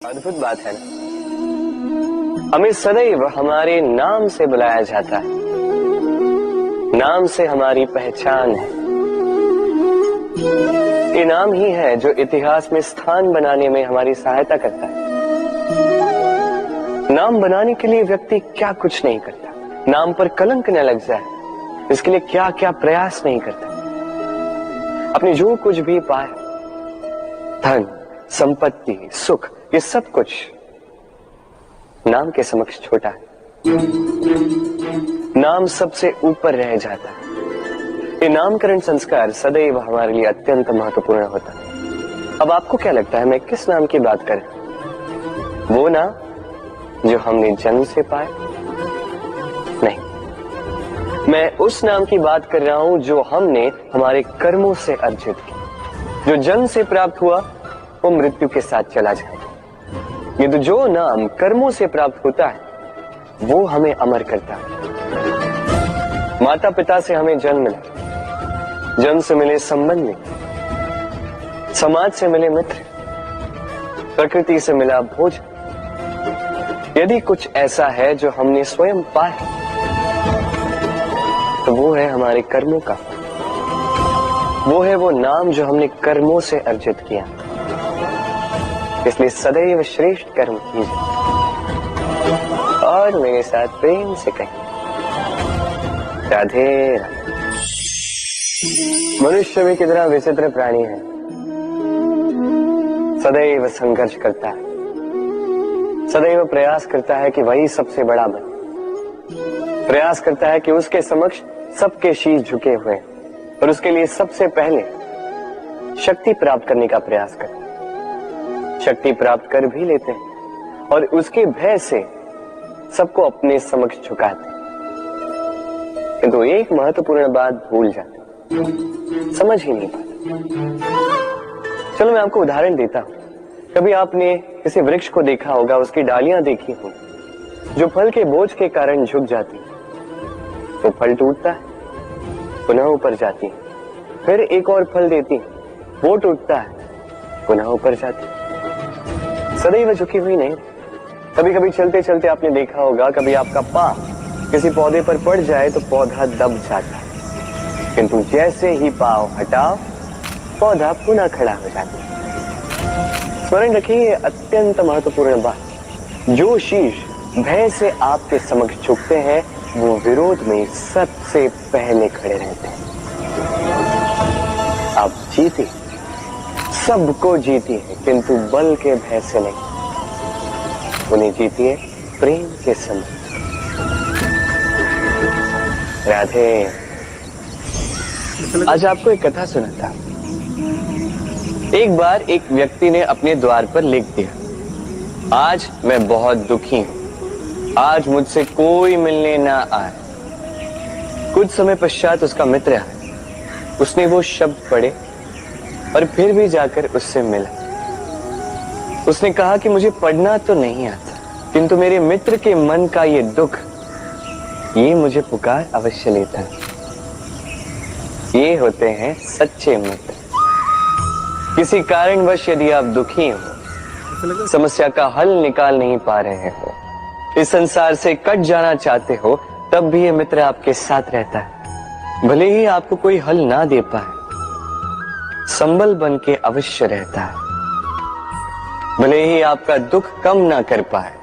अद्भुत बात है ना। हमें सदैव हमारे नाम से बुलाया जाता है, नाम से हमारी पहचान है। ये नाम ही है जो इतिहास में स्थान बनाने में हमारी सहायता करता है। नाम बनाने के लिए व्यक्ति क्या कुछ नहीं करता, नाम पर कलंक न लग जाए इसके लिए क्या क्या प्रयास नहीं करता। अपने जो कुछ भी पाए, धन, संपत्ति, सुख, ये सब कुछ नाम के समक्ष छोटा है। नाम सबसे ऊपर रह जाता है। ये नामकरण संस्कार सदैव हमारे लिए अत्यंत महत्वपूर्ण होता है। अब आपको क्या लगता है मैं किस नाम की बात करें? वो नाम जो हमने जन्म से पाया? नहीं, मैं उस नाम की बात कर रहा हूं जो हमने हमारे कर्मों से अर्जित किया। जो जन्म से प्राप्त हुआ वो मृत्यु के साथ चला जाता है। ये तो जो नाम कर्मों से प्राप्त होता है वो हमें अमर करता है। माता पिता से हमें जन्म मिला, जन्म से मिले संबंधी, समाज से मिले मित्र, प्रकृति से मिला भोजन। यदि कुछ ऐसा है जो हमने स्वयं पाया तो वो है हमारे कर्मों का, वो है वो नाम जो हमने कर्मों से अर्जित किया। इसलिए सदैव श्रेष्ठ कर्म कीजिए और मेरे साथ प्रेम से कहिए राधे राधे। मनुष्य भी कितना विचित्र प्राणी है, सदैव संघर्ष करता है, सदैव प्रयास करता है कि वही सबसे बड़ा बने, प्रयास करता है कि उसके समक्ष सबके शीश झुके हुए और उसके लिए सबसे पहले शक्ति प्राप्त करने का प्रयास करते। शक्ति प्राप्त कर भी लेते हैं और उसके भय से सबको अपने समक्ष झुकाते हैं, किंतु एक महत्वपूर्ण बात भूल जाते, समझ ही नहीं पाते। चलो मैं आपको उदाहरण देता हूं। कभी आपने किसी वृक्ष को देखा होगा, उसकी डालियां देखी होंगी जो फल के बोझ के कारण झुक जाती है। तो फल टूटता है, पुनः ऊपर जाती है, फिर एक और फल देती है, वो टूटता है, पुनः ऊपर जाती है, सदैव झुकी हुई नहीं। कभी कभी चलते चलते आपने देखा होगा, कभी आपका पांव किसी पौधे पर पड़ जाए तो पौधा दब जाता है, किंतु जैसे ही पांव हटाओ पौधा पुनः खड़ा हो जाता है। स्मरण रखिए अत्यंत महत्वपूर्ण बात, जो शीश भय से आपके समक्ष झुकते हैं वो विरोध में सबसे पहले खड़े रहते हैं। आप जीते, सबको जीती है, किंतु बल के भय से नहीं, उन्हें जीती है प्रेम के संग। राधे। आज आपको एक कथा सुनाता। एक बार एक व्यक्ति ने अपने द्वार पर लिख दिया, आज मैं बहुत दुखी हूं, आज मुझसे कोई मिलने ना आए। कुछ समय पश्चात उसका मित्र आया, उसने वो शब्द पढ़े और फिर भी जाकर उससे मिला। उसने कहा कि मुझे पढ़ना तो नहीं आता, किंतु मेरे मित्र के मन का ये दुख, ये मुझे पुकार अवश्य लेता है। ये होते हैं सच्चे मित्र। किसी कारणवश यदि आप दुखी हो, समस्या का हल निकाल नहीं पा रहे हो, इस संसार से कट जाना चाहते हो, तब भी ये मित्र आपके साथ रहता है। भले ही आपको कोई हल ना दे पाए, संबल बन के अवश्य रहता है। भले ही आपका दुख कम ना कर पाए,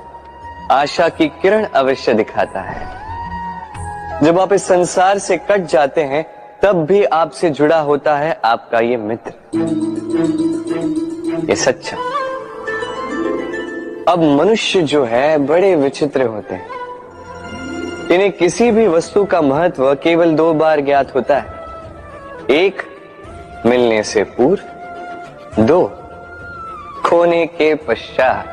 आशा की किरण अवश्य दिखाता है। जब आप इस संसार से कट जाते हैं तब भी आपसे जुड़ा होता है आपका ये मित्र, ये सच्चा। अब मनुष्य जो है बड़े विचित्र होते हैं। इन्हें किसी भी वस्तु का महत्व केवल दो बार ज्ञात होता है, एक मिलने से पूर्व, दो खोने के पश्चात।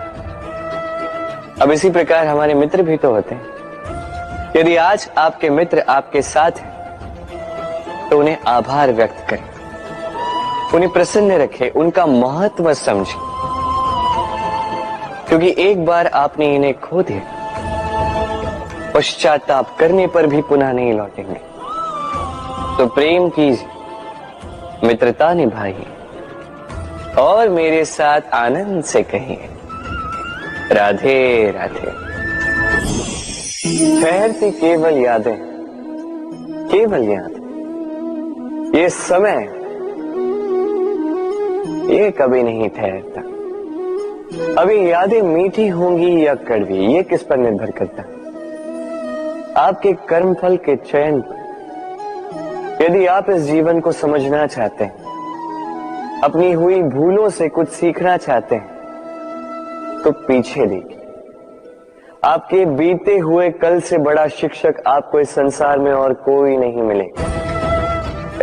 अब इसी प्रकार हमारे मित्र भी तो होते हैं। यदि आज आपके मित्र आपके साथ हैं तो उन्हें आभार व्यक्त करें, उन्हें प्रसन्न रखें, उनका महत्व समझें, क्योंकि एक बार आपने इन्हें खो दिया, पश्चाताप करने पर भी पुनः नहीं लौटेंगे। तो प्रेम कीजिए, मित्रता निभाइए और मेरे साथ आनंद से कहिए राधे राधे। ठहरती केवल यादें, केवल यादें। ये समय ये कभी नहीं ठहरता। अभी यादें मीठी होंगी या कड़वी, ये किस पर निर्भर करता है? आपके कर्मफल के चयन पर। यदि आप इस जीवन को समझना चाहते हैं, अपनी हुई भूलों से कुछ सीखना चाहते हैं, तो पीछे देखिए। आपके बीते हुए कल से बड़ा शिक्षक आपको इस संसार में और कोई नहीं मिलेगा।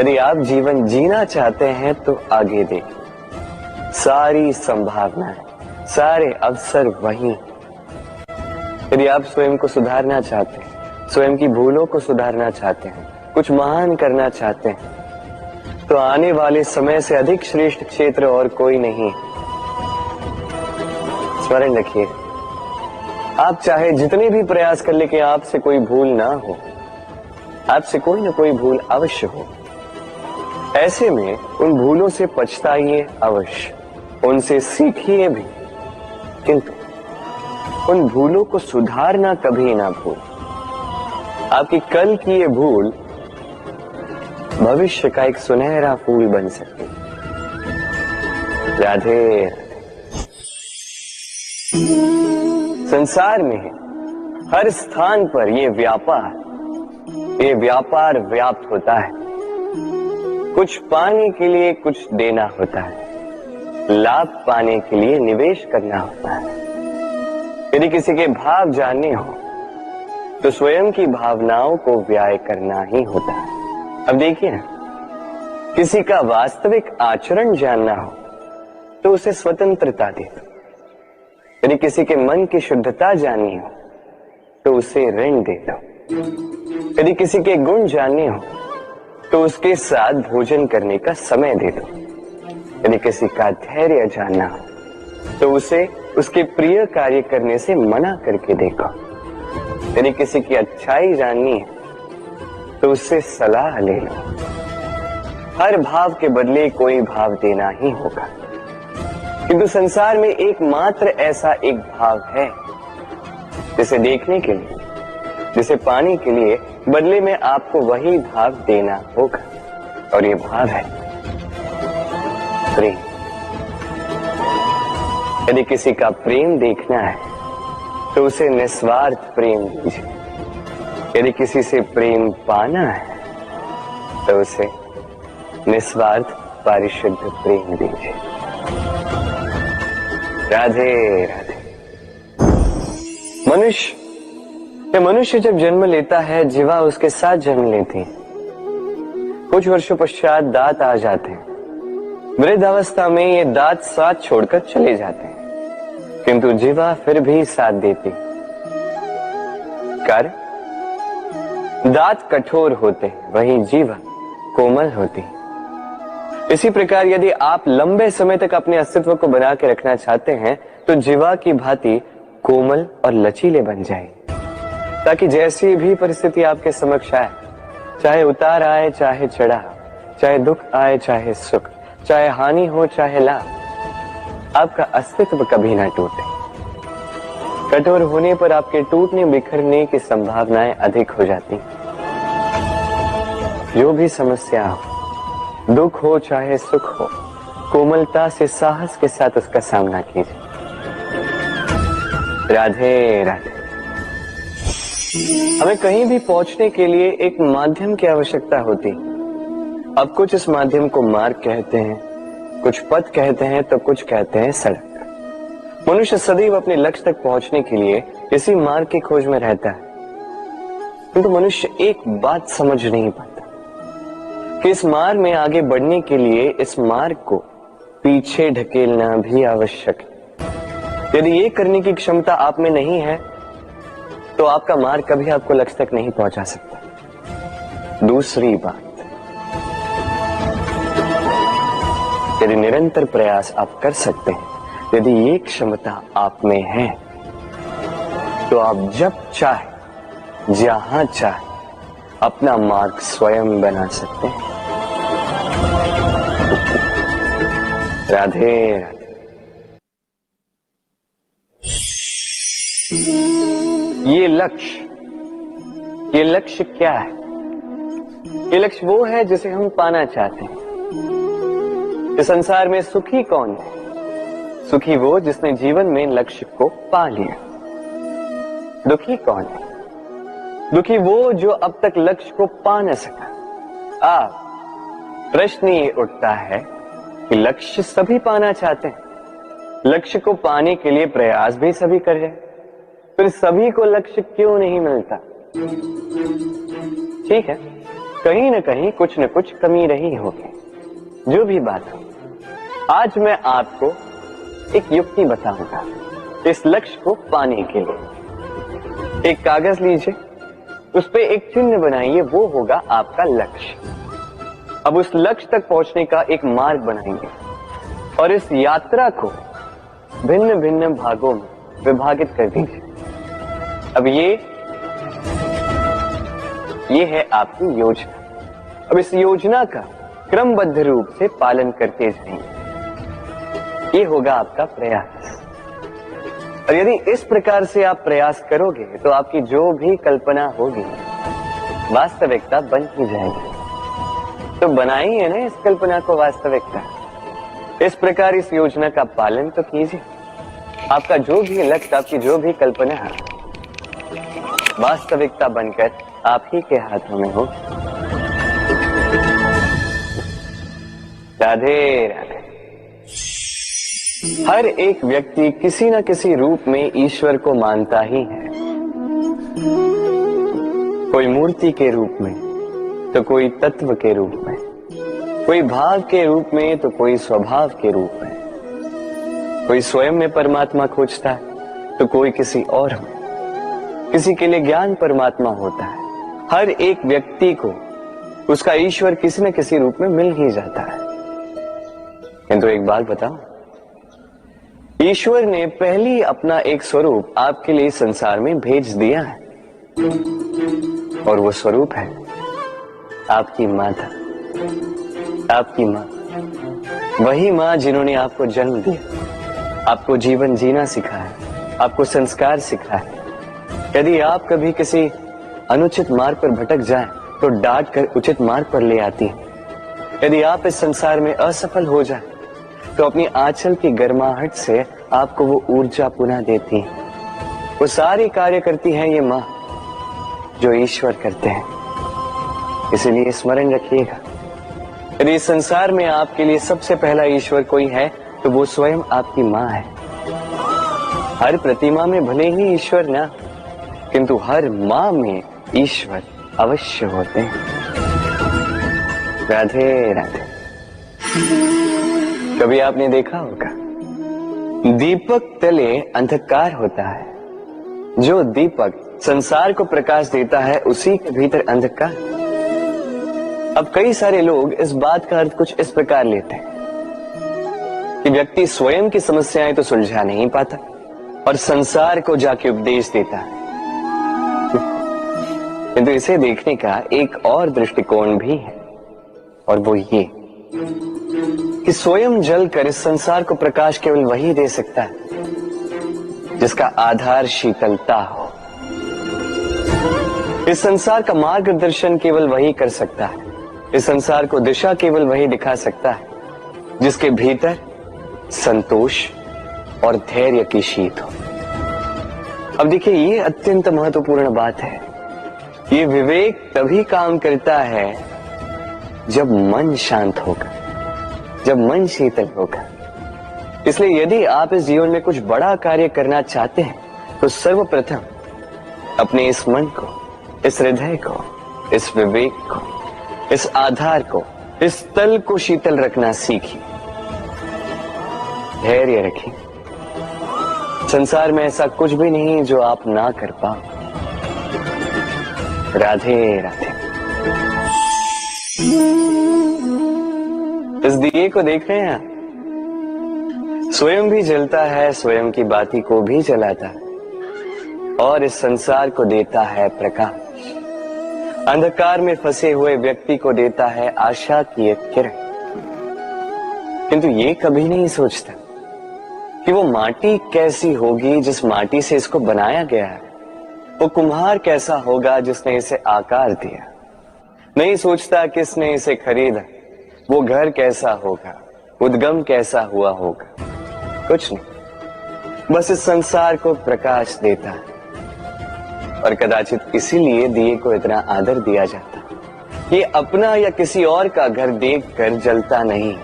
यदि आप जीवन जीना चाहते हैं तो आगे देखिए। सारी संभावनाएं, सारे अवसर वहीं। यदि आप स्वयं को सुधारना चाहते हैं, स्वयं की भूलों को सुधारना चाहते हैं, कुछ महान करना चाहते हैं, तो आने वाले समय से अधिक श्रेष्ठ क्षेत्र और कोई नहीं। स्मरण रखिए, आप चाहे जितने भी प्रयास कर ले कि आपसे कोई भूल ना हो, आपसे कोई ना कोई भूल अवश्य हो। ऐसे में उन भूलों से पछताइए अवश्य, उनसे सीखिए भी, किंतु उन भूलों को सुधारना कभी ना भूल। आपकी कल की ये भूल भविष्य का एक सुनहरा फूल बन सकती है। राधे। संसार में हर स्थान पर ये व्यापार व्याप्त होता है। कुछ पाने के लिए कुछ देना होता है, लाभ पाने के लिए निवेश करना होता है। यदि किसी के भाव जानने हो तो स्वयं की भावनाओं को व्याय करना ही होता है। अब देखिए ना, किसी का वास्तविक आचरण जानना हो तो उसे स्वतंत्रता दे दो। यदि किसी के मन की शुद्धता जाननी हो तो उसे ऋण दे दो। यदि किसी के गुण जानने हो तो उसके साथ भोजन करने का समय दे दो। यदि किसी का धैर्य जानना हो तो उसे उसके प्रिय कार्य करने से मना करके देखो। यदि किसी की अच्छाई जाननी है तो उससे सलाह ले लो। हर भाव के बदले कोई भाव देना ही होगा, किंतु संसार में एकमात्र ऐसा एक भाव है जिसे देखने के लिए, जिसे पाने के लिए बदले में आपको वही भाव देना होगा, और ये भाव है प्रेम। यदि किसी का प्रेम देखना है तो उसे निस्वार्थ प्रेम दीजिए। यदि किसी से प्रेम पाना है तो उसे निस्वार्थ पारिशुद्ध प्रेम दीजिए। राधे राधे। मनुष्य जब जन्म लेता है, जीवा उसके साथ जन्म लेती है। कुछ वर्षों पश्चात दांत आ जाते हैं। वृद्धावस्था में ये दांत साथ छोड़कर चले जाते हैं, किंतु जीवा फिर भी साथ देती। कारण दांत कठोर होते हैं, वहीं जीवा कोमल होती है। इसी प्रकार यदि आप लंबे समय तक अपने अस्तित्व को बना के रखना चाहते हैं तो जीवा की भांति कोमल और लचीले बन जाए, ताकि जैसी भी परिस्थिति आपके समक्ष आए, चाहे उतार आए चाहे चढ़ाव, चाहे दुख आए चाहे सुख, चाहे हानि हो चाहे लाभ, आपका अस्तित्व कभी ना टूटे। कठोर होने पर आपके टूटने बिखरने की संभावनाएं अधिक हो जाती। जो भी समस्या हो, दुख हो चाहे सुख हो, कोमलता से साहस के साथ उसका सामना कीजिए। राधे राधे। हमें कहीं भी पहुंचने के लिए एक माध्यम की आवश्यकता होती। अब कुछ इस माध्यम को मार्ग कहते हैं, कुछ पथ कहते हैं, तो कुछ कहते हैं सड़क। मनुष्य सदैव अपने लक्ष्य तक पहुंचने के लिए इसी मार्ग की खोज में रहता है, किंतु मनुष्य एक बात समझ नहीं पाता कि इस मार्ग में आगे बढ़ने के लिए इस मार्ग को पीछे ढकेलना भी आवश्यक है। यदि ये करने की क्षमता आप में नहीं है तो आपका मार्ग कभी आपको लक्ष्य तक नहीं पहुंचा सकता। दूसरी बात, यदि निरंतर प्रयास आप कर सकते हैं, यदि ये क्षमता आप में है, तो आप जब चाहे, जहां चाहे अपना मार्ग स्वयं बना सकते हैं। राधे राधे। ये लक्ष्य क्या है? ये लक्ष्य वो है जिसे हम पाना चाहते हैं। इस संसार में सुखी कौन है? सुखी वो जिसने जीवन में लक्ष्य को पा लिया। दुखी कौन है? दुखी वो जो अब तक लक्ष्य को पा न सका। प्रश्न ये उठता है कि लक्ष्य सभी पाना चाहते हैं, लक्ष्य को पाने के लिए प्रयास भी सभी कर रहे हैं, फिर सभी को लक्ष्य क्यों नहीं मिलता? ठीक है, कहीं न कहीं कुछ न कुछ कमी रही होगी। जो भी बात हो, आज मैं आपको एक युक्ति बताऊंगा इस लक्ष्य को पाने के लिए। एक कागज लीजिए, उस पे एक चिन्ह बनाइए, वो होगा आपका लक्ष्य। अब उस लक्ष्य तक पहुंचने का एक मार्ग बनाएंगे और इस यात्रा को भिन्न भिन्न भागों में विभाजित कर दीजिए। अब ये है आपकी योजना। अब इस योजना का क्रमबद्ध रूप से पालन करते जाएंगे। ये होगा आपका प्रयास। और यदि इस प्रकार से आप प्रयास करोगे तो आपकी जो भी कल्पना होगी वास्तविकता बन ही जाएगी। तो बनाइए ना इस कल्पना को वास्तविकता। इस प्रकार इस योजना का पालन तो कीजिए। आपका जो भी लक्ष्य, आपकी जो भी कल्पना है, वास्तविकता बनकर आप ही के हाथों में हो। राधे राधे। हर एक व्यक्ति किसी न किसी रूप में ईश्वर को मानता ही है। कोई मूर्ति के रूप में, तो कोई तत्व के रूप में, कोई भाव के रूप में, तो कोई स्वभाव के रूप में। कोई स्वयं में परमात्मा खोजता है, तो कोई किसी और में। किसी के लिए ज्ञान परमात्मा होता है। हर एक व्यक्ति को उसका ईश्वर किसी न किसी रूप में मिल ही जाता है। किंतु एक बात बताओ, ईश्वर ने पहली अपना एक स्वरूप आपके लिए संसार में भेज दिया है, और वो स्वरूप है आपकी माता, आपकी मां। वही मां जिन्होंने आपको जन्म दिया, आपको जीवन जीना सिखाया, आपको संस्कार सिखाया। यदि आप कभी किसी अनुचित मार्ग पर भटक जाएं, तो डांट कर उचित मार्ग पर ले आती है। यदि आप इस संसार में असफल हो जाएं, तो अपनी आंचल की गर्माहट से आपको वो ऊर्जा पुनः देती है। वो सारी कार्य करती है ये मां जो ईश्वर करते हैं। इसलिए स्मरण रखिएगा, यदि इस संसार में आपके लिए सबसे पहला ईश्वर कोई है, तो वो स्वयं आपकी मां है। हर प्रतिमा में भले ही ईश्वर ना, किंतु हर मां में ईश्वर अवश्य होते हैं। राधे राधे। कभी आपने देखा होगा, दीपक तले अंधकार होता है। जो दीपक संसार को प्रकाश देता है, उसी के भीतर अंधकार। अब कई सारे लोग इस बात का अर्थ कुछ इस प्रकार लेते हैं कि व्यक्ति स्वयं की समस्याएं तो सुलझा नहीं पाता और संसार को जाके उपदेश देता है। किंतु इसे देखने का एक और दृष्टिकोण भी है, और वो ये कि स्वयं जलकर इस संसार को प्रकाश केवल वही दे सकता है जिसका आधार शीतलता हो। इस संसार का मार्गदर्शन केवल वही कर सकता है, इस संसार को दिशा केवल वही दिखा सकता है जिसके भीतर संतोष और धैर्य की शीत हो। अब देखिए, ये अत्यंत महत्वपूर्ण बात है। ये विवेक तभी काम करता है जब मन शांत होगा, जब मन शीतल होगा। इसलिए यदि आप इस जीवन में कुछ बड़ा कार्य करना चाहते हैं, तो सर्वप्रथम अपने इस मन को, इस हृदय को, इस विवेक को, इस आधार को, इस तल को शीतल रखना सीखिए। धैर्य रखिए। संसार में ऐसा कुछ भी नहीं जो आप ना कर पाओ। राधे राधे। इस दिए को देख रहे हैं, स्वयं भी जलता है, स्वयं की बाती को भी जलाता है, और इस संसार को देता है प्रकाश। अंधकार में फंसे हुए व्यक्ति को देता है आशा की एक किरण। किंतु ये कभी नहीं सोचता कि वो माटी कैसी होगी जिस माटी से इसको बनाया गया है, वो कुम्हार कैसा होगा जिसने इसे आकार दिया। नहीं सोचता किसने इसे खरीदा, वो घर कैसा होगा, उद्गम कैसा हुआ होगा। कुछ नहीं, बस इस संसार को प्रकाश देता है। और कदाचित इसीलिए दिए को इतना आदर दिया जाता है। ये अपना या किसी और का घर देखकर जलता नहीं,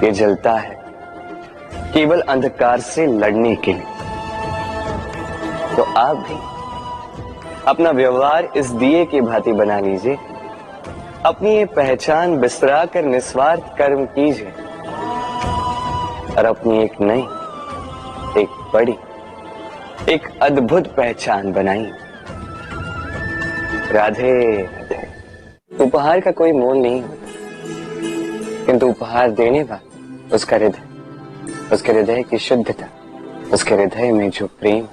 ये जलता है केवल अंधकार से लड़ने के लिए। तो आप भी अपना व्यवहार इस दिए की भांति बना लीजिए, अपनी ये पहचान बिसरा कर निस्वार्थ कर्म कीजिए और अपनी एक नई, एक बड़ी, एक अद्भुत पहचान बनाइए। राधे राधे। उपहार का कोई मोल नहीं होता, किंतु उपहार देने वाला उसका हृदय, उसके हृदय की शुद्धता, उसके हृदय में जो प्रेम,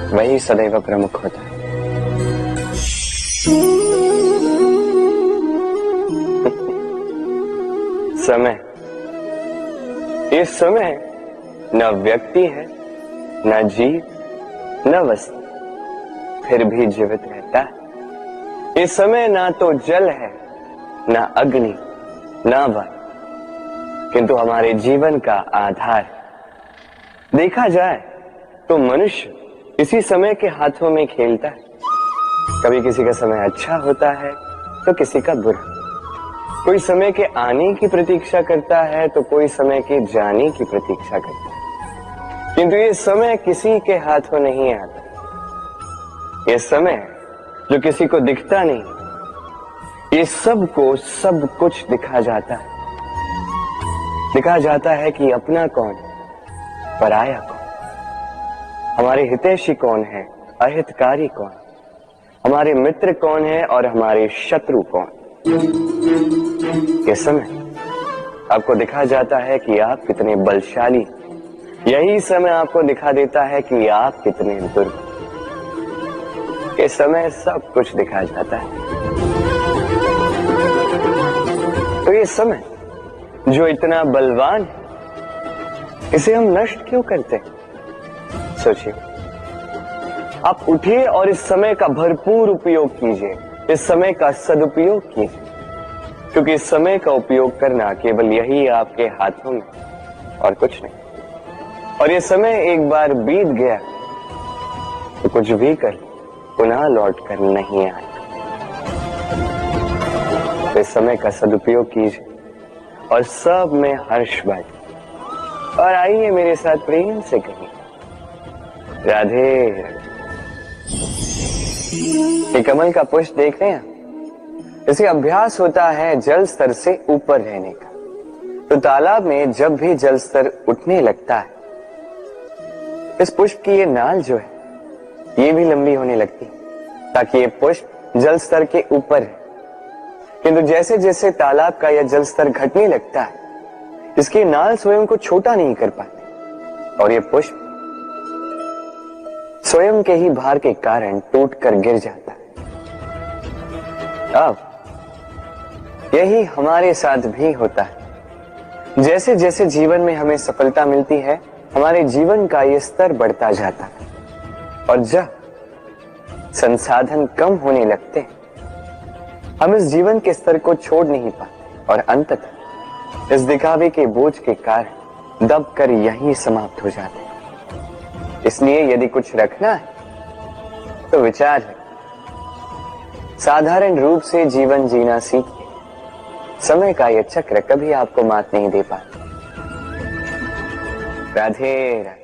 वही सदैव प्रमुख होता है। समय, ये समय न व्यक्ति है, न जीव, न वस्तु, फिर भी जीवित रहता है। ये समय ना तो जल है, ना अग्नि, ना वायु, किंतु हमारे जीवन का आधार। देखा जाए तो मनुष्य इसी समय के हाथों में खेलता है। कभी किसी का समय अच्छा होता है तो किसी का बुरा। कोई समय के आने की प्रतीक्षा करता है तो कोई समय के जाने की प्रतीक्षा करता है, किंतु ये समय किसी के हाथों नहीं आता। ये समय जो किसी को दिखता नहीं, ये सबको सब कुछ दिखा जाता है। दिखा जाता है कि अपना कौन, पराया कौन, हमारे हितैषी कौन है, अहितकारी कौन, हमारे मित्र कौन है और हमारे शत्रु कौन। ये समय आपको दिखा जाता है कि आप कितने बलशाली, यही समय आपको दिखा देता है कि आप कितने दुर्बल। ये समय सब कुछ दिखा जाता है। तो ये समय जो इतना बलवान है, इसे हम नष्ट क्यों करते हैं? सोचिए, आप उठिए और इस समय का भरपूर उपयोग कीजिए, इस समय का सदुपयोग कीजिए, क्योंकि इस समय का उपयोग करना केवल यही आपके हाथों में, और कुछ नहीं। और ये समय एक बार बीत गया तो कुछ भी कर पुनः लौट कर नहीं आएगा। तो इस समय का सदुपयोग कीजिए और सब में हर्ष बांटिए। और आइए मेरे साथ प्रेम से कहिए, राधे राधे। ये कमल का पुष्प देख रहे हैं, इसे अभ्यास होता है जल स्तर से ऊपर रहने का। तो तालाब में जब भी जल स्तर उठने लगता है, इस पुष्प की ये नाल जो है, ये भी लंबी होने लगती है, ताकि ये पुष्प जल स्तर के ऊपर है। किंतु जैसे जैसे तालाब का यह जल स्तर घटने लगता है, इसकी नाल स्वयं को छोटा नहीं कर पाती और ये पुष्प स्वयं के ही भार के कारण टूटकर गिर जाता है। अब यही हमारे साथ भी होता है। जैसे जैसे जीवन में हमें सफलता मिलती है, हमारे जीवन का ये स्तर बढ़ता जाता है, और जब संसाधन कम होने लगते हैं, हम इस जीवन के स्तर को छोड़ नहीं पाते और अंततः इस दिखावे के बोझ के कारण दब कर यहीं समाप्त हो जाते हैं। इसलिए यदि कुछ रखना है तो विचार है, साधारण रूप से जीवन जीना सीखिए। समय का यह चक्र कभी आपको मात नहीं दे पाता। राधे राधे।